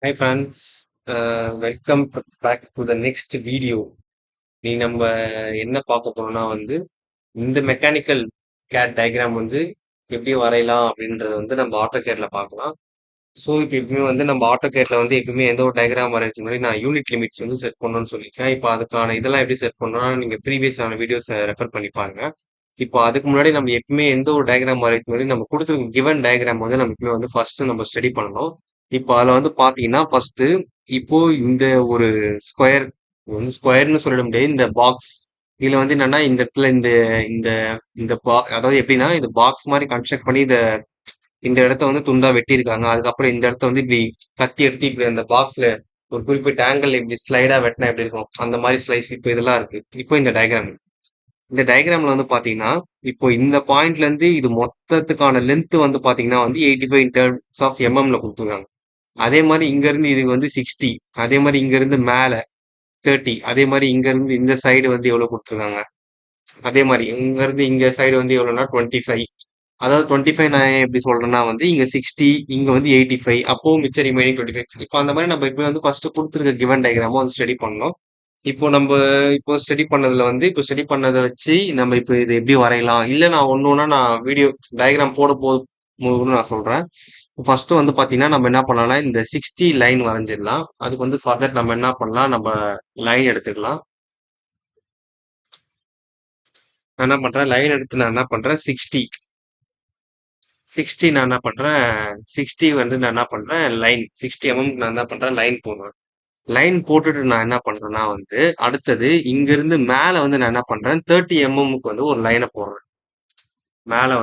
Hi friends, welcome back to the next video. நீ நம்ம என்ன பார்க்க போறோம்னா இந்த மெக்கானிக்கல் கேட் டயக்ராம் எப்படி வரையலாம் அப்படின்றத நம்ம ஆட்டோ கேட்ல பார்க்கலாம். ஸோ இப்போ எப்பவுமே நம்ம ஆட்டோ கேட்ல எப்பவுமே எந்த ஒரு டயக்ராம் வரையறதுக்கு முன்னாடி நான் யூனிட் லிமிட்ஸ் செட் பண்ணணும்னு சொல்லியிருக்கேன். இப்போ அதுக்கான இதெல்லாம் எப்படி செட் பண்ணணும்னா நீங்க ப்ரீவியஸ் ஆன வீடியோஸ் ரெஃபர் பண்ணி பாருங்க. இப்போ அதுக்கு முன்னாடி நம்ம எப்பவுமே எந்த ஒரு டயக்ராம் வரையறதுக்கு முன்னாடி நம்ம கொடுத்துருக்க கிவன் டயக்ராம் நம்ம எப்பவுமே ஃபர்ஸ்ட் நம்ம ஸ்டடி பண்ணணும். இப்போ அதுல பாத்தீங்கன்னா ஃபர்ஸ்ட் இப்போ இந்த ஒரு ஸ்கொயர் ஸ்கொயர்னு சொல்லிட முடியாது. இந்த பாக்ஸ் இதுல என்னன்னா இந்த இடத்துல இந்த இந்த இந்த அதாவது எப்படின்னா இந்த பாக்ஸ் மாதிரி கன்ஸ்ட்ரக்ட் பண்ணி இந்த இடத்த துண்டா வெட்டியிருக்காங்க. அதுக்கப்புறம் இந்த இடத்த இப்படி கத்தி எடுத்து இப்படி அந்த பாக்ஸ்ல ஒரு குறிப்பிட்ட ஆங்கிள் இப்படி ஸ்லைடா வெட்டினா எப்படி இருக்கும் அந்த மாதிரி ஸ்லைஸ் இப்போ இதெல்லாம் இருக்கு. இப்போ இந்த டயக்ராம்ல பாத்தீங்கன்னா இப்போ இந்த பாயிண்ட்ல இருந்து இது மொத்தத்துக்கான லென்த் பாத்தீங்கன்னா 85 இன் டர்ம்ஸ் ஆஃப் எம்எம்ல கொடுத்துருக்காங்க. அதே மாதிரி இங்க இருந்து இது 60. அதே மாதிரி இங்க இருந்து மேல 30. அதே மாதிரி இங்க இருந்து இந்த சைடு எவ்வளவு கொடுத்துருக்காங்க. அதே மாதிரி இங்க இருந்து இங்க சைடு எவ்வளவுனா 25. அதாவது 25 நான் ஏன் எப்படி சொல்றேன்னா இங்க 60, இங்க 85, அப்போ மிச்சம் ரிமைனிங் 25. இப்போ அந்த மாதிரி நம்ம இப்போ ஃபர்ஸ்ட் கொடுத்துருக்க கிவன் டயக்ராம ஸ்டடி பண்ணோம். இப்போ நம்ம இப்போ ஸ்டடி பண்ணதுல இப்போ ஸ்டடி பண்ணதை வச்சு நம்ம இப்போ இது எப்படி வரையலாம், இல்ல நான் ஒன்னொன்னா நான் வீடியோ டயக்ராம் போதும்னு நான் சொல்றேன். ஃபர்ஸ்ட் பாத்தீங்கன்னா நம்ம என்ன பண்ணலாம்னா இந்த 60 லைன் வரைஞ்சிடலாம். அதுக்கு ஃபர்தர் நம்ம என்ன பண்ணலாம், நம்ம லைன் எடுத்துக்கலாம். நான் என்ன பண்றேன், லைன் எடுத்து நான் என்ன பண்றேன் 60 நான் என்ன பண்றேன் 60 நான் என்ன பண்றேன் லைன் 60 நான் என்ன பண்றேன் லைன் போடுறேன். லைன் போட்டுட்டு நான் என்ன பண்றேன்னா அடுத்தது இங்க இருந்து மேல நான் என்ன பண்றேன் 30 எம்எம்க்கு ஒரு லைனை போடுறேன். மேல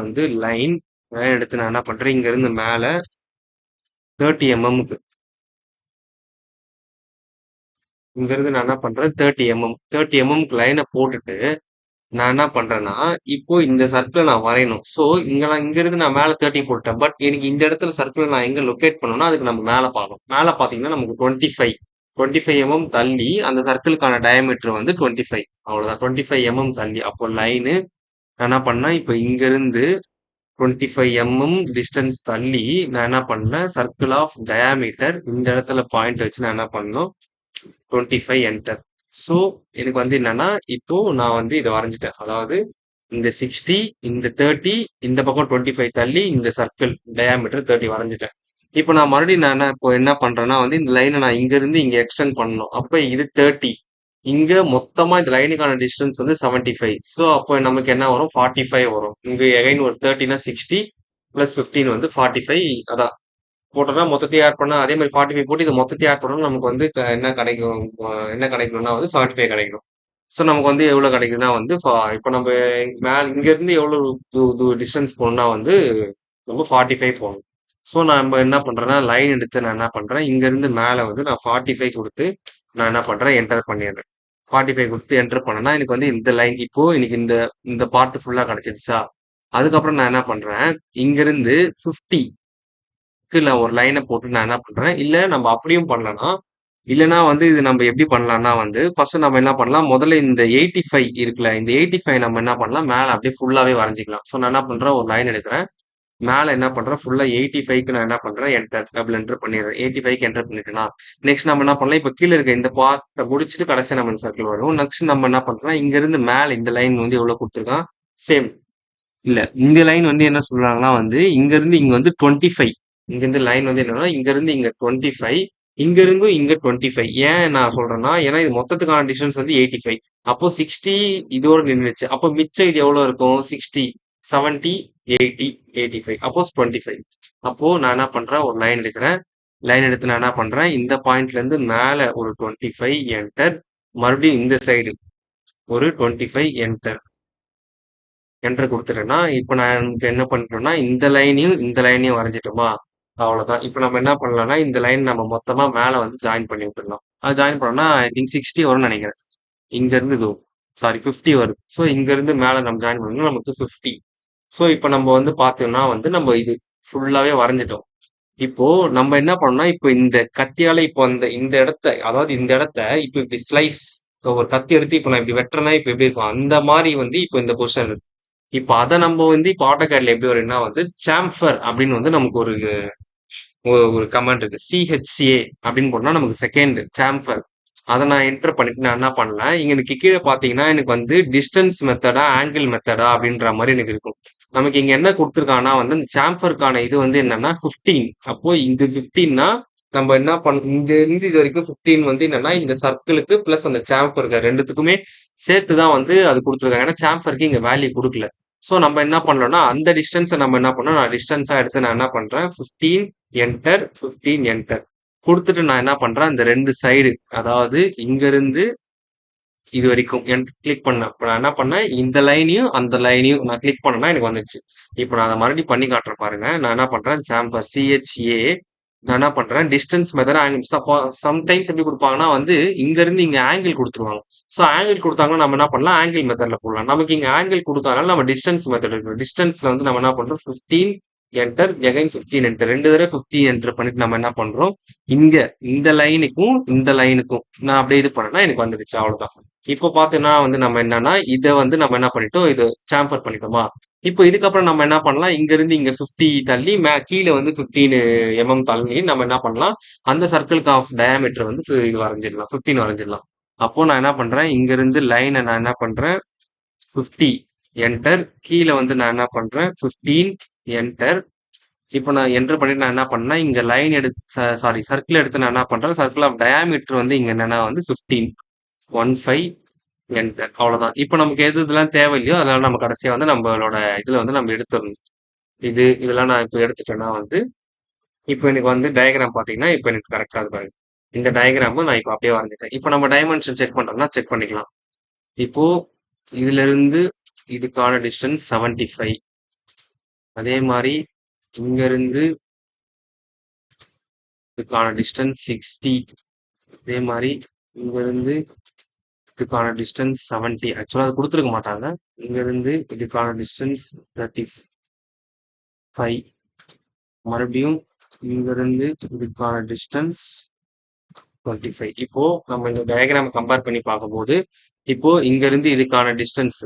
லைன் லைன் எடுத்து நான் என்ன பண்றேன் இங்க இருந்து மேல 30 எம்எம்க்கு இங்க இருந்து நான் என்ன பண்றேன் 30 எம்எம்க்கு லைனை போட்டுட்டு நான் என்ன பண்றேன்னா இப்போ இந்த சர்க்கிளை நான் வரையணும். ஸோ இங்க இருந்து நான் மேல 30 போட்டேன். பட் எனக்கு இந்த இடத்துல சர்க்கிளை நான் எங்க லொகேட் பண்ணணும்னா அதுக்கு நம்ம மேல பார்க்கணும். மேல பாத்தீங்கன்னா நமக்கு 25 எம்எம் தள்ளி அந்த சர்க்கிளுக்கான டயமீட்டர் 25. அவ்வளவுதான், 25 எம்எம் தள்ளி. அப்போ லைனு நான் என்ன பண்ணேன், இப்போ இங்க இருந்து 25 எம்எம் டிஸ்டன்ஸ் தள்ளி நான் என்ன பண்ணேன் சர்க்கிள் ஆஃப் டயாமீட்டர் இந்த இடத்துல பாயிண்ட் வச்சு நான் என்ன பண்ணணும் 25 என்டர். ஸோ எனக்கு என்னன்னா இப்போ நான் இதை வரைஞ்சிட்டேன். அதாவது இந்த 60, இந்த 30, இந்த பக்கம் 25 தள்ளி இந்த சர்க்கிள் டயாமீட்டர் 30 வரைஞ்சிட்டேன். இப்போ நான் மறுபடியும் நான் இப்போ என்ன பண்றேன்னா இந்த லைனை நான் இங்க இருந்து இங்க எக்ஸ்டெண்ட் பண்ணணும். அப்ப இது 30, இங்க மொத்தமா இந்த லைனுக்கான டிஸ்டன்ஸ் 75. ஸோ அப்போ நமக்கு என்ன வரும் 45 வரும். இங்க எகைன் ஒரு 30னா 60 பிளஸ் 15 45. அதான் போட்டோம்னா மொத்தத்தையும் ஆட் பண்ணா அதே மாதிரி 45 போட்டு இது மொத்தத்தையும் ஆட் பண்ணா நமக்கு என்ன கிடைக்கும், என்ன கிடைக்கணும்னா 75 கிடைக்கும். ஸோ நமக்கு எவ்வளவு கிடைக்குதுன்னா இப்போ நம்ம மேல இங்க இருந்து எவ்வளவு டிஸ்டன்ஸ் போகணும்னா நம்ம 45 போகணும். ஸோ நம்ம என்ன பண்றேன்னா லைன் எடுத்து நான் என்ன பண்றேன் இங்க இருந்து மேல நான் 45 கொடுத்து நான் என்ன பண்றேன் என்டர் பண்ணிடுறேன். 45 கொடுத்து என்டர் பண்ணேன்னா எனக்கு இந்த லைன் இப்போ எனக்கு இந்த இந்த பார்ட் ஃபுல்லா கிடைச்சிடுச்சா. அதுக்கப்புறம் நான் என்ன பண்றேன் இங்க இருந்து 50 நான் ஒரு லைனை போட்டு நான் என்ன பண்றேன், இல்ல நம்ம அப்படியும் பண்ணலாம். இல்லைன்னா இது நம்ம எப்படி பண்ணலாம்னா ஃபர்ஸ்ட் நம்ம என்ன பண்ணலாம், முதல்ல இந்த 85 இருக்குல்ல, இந்த 85 நம்ம என்ன பண்ணலாம் மேல அப்படியே ஃபுல்லாவே வரைஞ்சிக்கலாம். ஸோ நான் என்ன பண்றேன் ஒரு லைன் எடுக்கிறேன். மேல என்ன பண்றேன் ஃபுல்லா 85க்கு நான் என்ன பண்றேன் என்டர் டபுள் என்டர் பண்ணிடுறேன். 85க்கு என்டர் பண்ணிட்டேன்னா நெக்ஸ்ட் நம்ம என்ன பண்ணலாம், இப்ப கீழே இருக்க இந்த பார்ட்டை முடிச்சுட்டு கடைசியா நம்ம இந்த சர்க்கிள் வரும். நெக்ஸ்ட் நம்ம என்ன பண்றோம் இங்க இருந்து மேல இந்த லைன் எவ்வளவு கொடுத்துருக்கான் சேம். இல்ல இந்த லைன் என்ன சொல்றாங்கன்னா இங்க இருந்து இங்க 25. இங்க இருந்து லைன் என்னன்னா இங்க இருந்து இங்க 25, இங்க இருந்து இங்க 25. ஏன் நான் சொல்றேன்னா ஏன்னா இது மொத்தத்துக்கான டிஸ்டன்ஸ் 85. அப்போ 60 இதோட நின்றுச்சு. அப்போ மிச்சம் இது எவ்வளவு இருக்கும் 60, 70, 80, 85, அப்போ 25. அப்போ நான் என்ன பண்றேன் ஒரு லைன் எடுக்கிறேன். லைன் எடுத்து நான் என்ன பண்றேன் இந்த பாயிண்ட்ல இருந்து மேல ஒரு 25 என்டர், மறுபடியும் இந்த சைடு ஒரு 25 என்டர் என்டர் கொடுத்துட்டேன்னா இப்போ நான் என்ன பண்ணிட்டோம்னா இந்த லைனையும் வரைஞ்சிட்டோமா. அவ்வளவுதான். இப்போ நம்ம என்ன பண்ணலாம்னா இந்த லைன் நம்ம மொத்தமா மேல ஜாயின் பண்ணி விட்டுடலாம். அது ஜாயின் பண்ணோம்னா ஐ திங்க் 60 வரும்னு நினைக்கிறேன். இங்க இருந்து இது சாரி 50 வரும். ஸோ இங்க இருந்து மேல நம்ம ஜாயின் பண்ணோம்னா நமக்கு 50. ஸோ இப்போ நம்ம பார்த்தோம்னா நம்ம இது ஃபுல்லாவே வரைஞ்சிட்டோம். இப்போ நம்ம என்ன பண்ணோம்னா இப்போ இந்த கத்தியால இப்போ அந்த இந்த இடத்த அதாவது இந்த இடத்த இப்போ இப்படி ஸ்லைஸ் ஒரு கத்தி எடுத்து இப்போ நான் இப்படி வெட்டுறேன்னா இப்போ எப்படி இருக்கும் அந்த மாதிரி இப்போ இந்த பொசிஷன் இருக்கு. இப்போ அதை நம்ம இப்போ ஆட்டோகேட்ல எப்படி வரும்னா சாம்பர் அப்படின்னு நமக்கு ஒரு ஒரு கமாண்ட் இருக்கு. சிஹெச்ஏ அப்படின்னு போட்டோம்னா நமக்கு செகண்ட் சாம்பர். அதை நான் என்டர் பண்ணிட்டு நான் என்ன பண்ணலாம், இங்க எனக்கு கீழே பார்த்தீங்கன்னா எனக்கு வந்து டிஸ்டன்ஸ் மெத்தடா ஆங்கிள் மெத்தடா அப்படின்ற மாதிரி எனக்கு இருக்கும். நமக்கு இங்க என்ன கொடுத்துருக்காங்கன்னா வந்து இந்த சாம்பருக்கான இது வந்து என்னன்னா 15. அப்போ இது 15னா நம்ம என்ன இங்க இருந்து இது வரைக்கும் 15 வந்து என்னன்னா இந்த சர்க்கிளுக்கு பிளஸ் அந்த சாம்பருக்கு ரெண்டுத்துக்குமே சேர்த்து தான் வந்து அது கொடுத்துருக்காங்க. ஏன்னா சாம்பருக்கு இங்க வேல்யூ கொடுக்கல. ஸோ நம்ம என்ன பண்ணோம்னா அந்த டிஸ்டன்ஸை நம்ம என்ன பண்ணோம், நான் டிஸ்டன்ஸா எடுத்து நான் என்ன பண்றேன் 15 என்டர் 15 என்டர் கொடுத்துட்டு நான் என்ன பண்றேன் இந்த ரெண்டு சைடு, அதாவது இங்க இருந்து இது வரைக்கும் கிளிக் பண்ணேன். இப்போ நான் என்ன பண்ணேன், இந்த லைனையும் அந்த லைனையும் நான் கிளிக் பண்ணேன்னா எனக்கு வந்துச்சு. இப்போ நான் அதை மறுபடியும் பண்ணி காட்டுறேன் பாருங்க. நான் என்ன பண்றேன், சாம்பர் சிஹெச்ஏ நான் என்ன பண்றேன், டிஸ்டன்ஸ் மெத்தட் ஆங்கிள். சம்டைம்ஸ் எப்படி கொடுப்பாங்கன்னா வந்து இங்க இருந்து இங்க ஆங்கிள் கொடுத்துருவாங்க. ஸோ ஆங்கிள் கொடுத்தாங்கன்னா நம்ம என்ன பண்ணலாம், ஆங்கிள் மெத்தட்ல போடலாம். நமக்கு இங்க ஆங்கிள் கொடுக்காதனால நம்ம டிஸ்டன்ஸ் மெத்தட் இருக்கு. டிஸ்டன்ஸ்ல வந்து நம்ம என்ன பண்றோம் 15 என்டர் எகைன் 15 என்டர் ரெண்டு தடவை 15 என்டர் பண்ணிட்டு நம்ம என்ன பண்றோம், இங்க இந்த லைனுக்கும் இந்த லைனுக்கும் நான் அப்படியே இது பண்ணேன்னா எனக்கு வந்துடுச்சு. அவ்வளவுதான். இப்போ பார்த்தீங்கன்னா வந்து நம்ம என்னன்னா இதை வந்து நம்ம என்ன பண்ணிட்டோம், இது சாம்பர் பண்ணிட்டோமா. இப்போ இதுக்கப்புறம் நம்ம என்ன பண்ணலாம், இங்க இருந்து இங்க 50 தள்ளி கீழே வந்து 15 தள்ளி நம்ம என்ன பண்ணலாம், அந்த சர்க்கிளுக்கு ஆஃப் டயாமீட்டர் வந்து இது வரைஞ்சிடலாம், 15 வரைஞ்சிடலாம். அப்போ நான் என்ன பண்றேன், இங்க இருந்து லைனை நான் என்ன பண்றேன் 50 என்டர், கீழே வந்து நான் என்ன பண்றேன் 15 என்டர். இப்போ நான் என்டர் பண்ணிட்டு நான் என்ன பண்ணேன், இங்க லைன் எடுத்து சாரி சர்க்கிள் எடுத்து நான் என்ன பண்றேன், சர்க்கிள் ஆஃப் டயாமீட்டர் வந்து இங்க என்னன்னா வந்து 15 15 என்டர். அவ்வளவுதான். இப்போ நமக்கு எது இதெல்லாம் தேவையில்லையோ அதனால நம்ம கடைசியா வந்து நம்மளோட இதுல வந்து நம்ம எடுத்துடணும். இதெல்லாம் நான் இப்போ எடுத்துட்டேன்னா வந்து இப்போ எனக்கு வந்து டயக்ராம் பாத்தீங்கன்னா இப்போ எனக்கு கரெக்டா இருக்கு பாருங்க. இந்த டயக்ராம் நான் இப்போ அப்படியே வரைஞ்சிட்டேன். இப்போ நம்ம டைமென்ஷன் செக் பண்றோம்னா செக் பண்ணிக்கலாம். இப்போ இதுல இருந்து இதுக்கான டிஸ்டன்ஸ் 75. அதே மாதிரி இங்க இருந்து இதுக்கான டிஸ்டன்ஸ் 60. அதே மாதிரி இங்க இருந்து இதுக்கான டிஸ்டன்ஸ் 70. ஆக்சுவலா அது கொடுத்துருக்க மாட்டாங்க. இங்க இருந்து இதுக்கான டிஸ்டன்ஸ் 35. மறுபடியும் இங்க இருந்து இதுக்கான டிஸ்டன்ஸ் 25. இப்போ நம்ம இந்த டயக்ராம் கம்பேர் பண்ணி பார்க்கும்போது இப்போ இங்க இருந்து இதுக்கான டிஸ்டன்ஸ்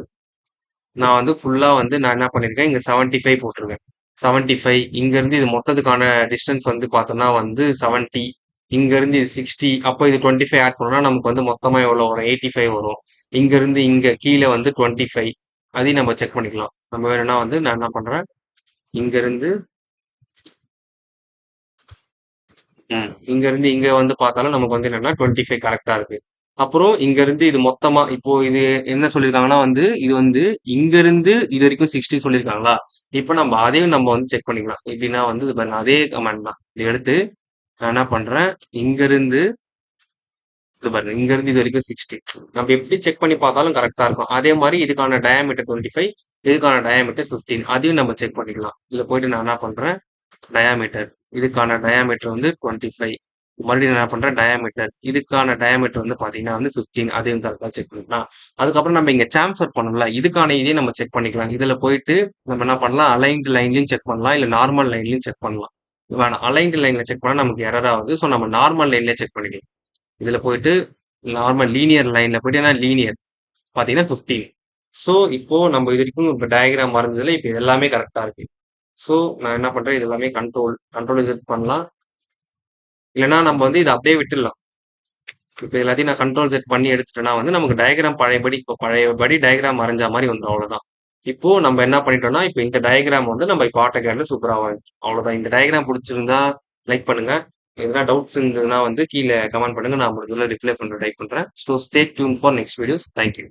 நான் வந்து ஃபுல்லா வந்து நான் என்ன பண்ணிருக்கேன், இங்க 75 போட்டிருக்கேன். 75 இங்க இருந்து இது மொத்தத்துக்கான டிஸ்டன்ஸ் வந்து பார்த்தோம்னா வந்து 70. இங்க இருந்து இது 60. அப்போ இது 25 ஆட் பண்ணோம்னா நமக்கு வந்து மொத்தமா எவ்வளவு வரும், 85 வரும். இங்க இருந்து இங்க கீழே வந்து 25. அதையும் நம்ம செக் பண்ணிக்கலாம். நம்ம வேணும்னா வந்து நான் என்ன பண்றேன், இங்க இருந்து இங்க இருந்து இங்க வந்து பார்த்தாலும் நமக்கு வந்து என்னன்னா 25 கரெக்டா இருக்கு. அப்புறம் இங்க இருந்து இது மொத்தமா இப்போ இது என்ன சொல்லியிருக்காங்கன்னா வந்து இது வந்து இங்க இருந்து இது வரைக்கும் 60 சொல்லியிருக்காங்களா. இப்போ நம்ம அதையும் நம்ம வந்து செக் பண்ணிக்கலாம். எப்படின்னா வந்து இது பாருங்க அதே கமெண்ட் தான். இதை எடுத்து நான் என்ன பண்றேன், இங்க இருந்து இது பாருங்க இங்க இருந்து இது வரைக்கும் 60. நம்ம எப்படி செக் பண்ணி பார்த்தாலும் கரெக்டா இருக்கும். அதே மாதிரி இதுக்கான டயாமீட்டர் 25, இதுக்கான டயாமீட்டர் 15. அதையும் நம்ம செக் பண்ணிக்கலாம். இதுல போயிட்டு நான் என்ன பண்றேன், டயாமீட்டர் இதுக்கான டயாமீட்டர் வந்து 25. மறுபடியும் என்ன பண்றேன், டயாமீட்டர் இதுக்கான டயாமீட்டர் வந்து பாத்தீங்கன்னா வந்து 15. அதையும் கரெக்டா செக் பண்ணிக்கலாம். அதுக்கப்புறம் நம்ம இங்க சாம்ஃபர் பண்ணோம்ல, இதுக்கான இதையும் நம்ம செக் பண்ணிக்கலாம். இதுல போயிட்டு நம்ம என்ன பண்ணலாம், அலைன்டு லைன்லயும் செக் பண்ணலாம், இல்ல நார்மல் லைன்லயும் செக் பண்ணலாம். வேணாம், அலைன்டு லைன்ல செக் பண்ணா நமக்கு எரர் ஆகுது. ஸோ நம்ம நார்மல் லைன்ல செக் பண்ணிக்கலாம். இதுல போயிட்டு நார்மல் லீனியர் லைன்ல போயிட்டு ஏன்னா லீனியர் பாத்தீங்கன்னா 15. ஸோ இப்போ நம்ம இது வரைக்கும் இப்போ டயக்ராம் வரைஞ்சதுல இப்போ இது எல்லாமே கரெக்டா இருக்கு. ஸோ நான் என்ன பண்றேன், இது எல்லாமே கண்ட்ரோல் இது பண்ணலாம். இல்லைன்னா நம்ம வந்து இதை அப்படியே விட்டுடலாம். இப்போ எல்லாத்தையும் நான் கண்ட்ரோல் செட் பண்ணி எடுத்துட்டேன்னா வந்து நமக்கு டயக்ராம் பழையபடி இப்போ பழையபடி டயக்ராம் வரைஞ்ச மாதிரி வந்துடும். அவ்வளவுதான். இப்போ நம்ம என்ன பண்ணிட்டோம்னா இப்போ இந்த டயக்ராம் வந்து நம்ம இப்போ ஆட்டோகேட்ல சூப்பரா வரைஞ்சோம். அவ்வளவுதான். இந்த டயக்ராம் பிடிச்சிருந்தா லைக் பண்ணுங்க. எதனா டவுட்ஸ் இருந்ததுன்னா வந்து கீழே கமெண்ட் பண்ணுங்க. நான் உங்களுக்கு ரிப்ளை பண்றேன், டைப் பண்றேன். So stay tune for next videos. Thank you.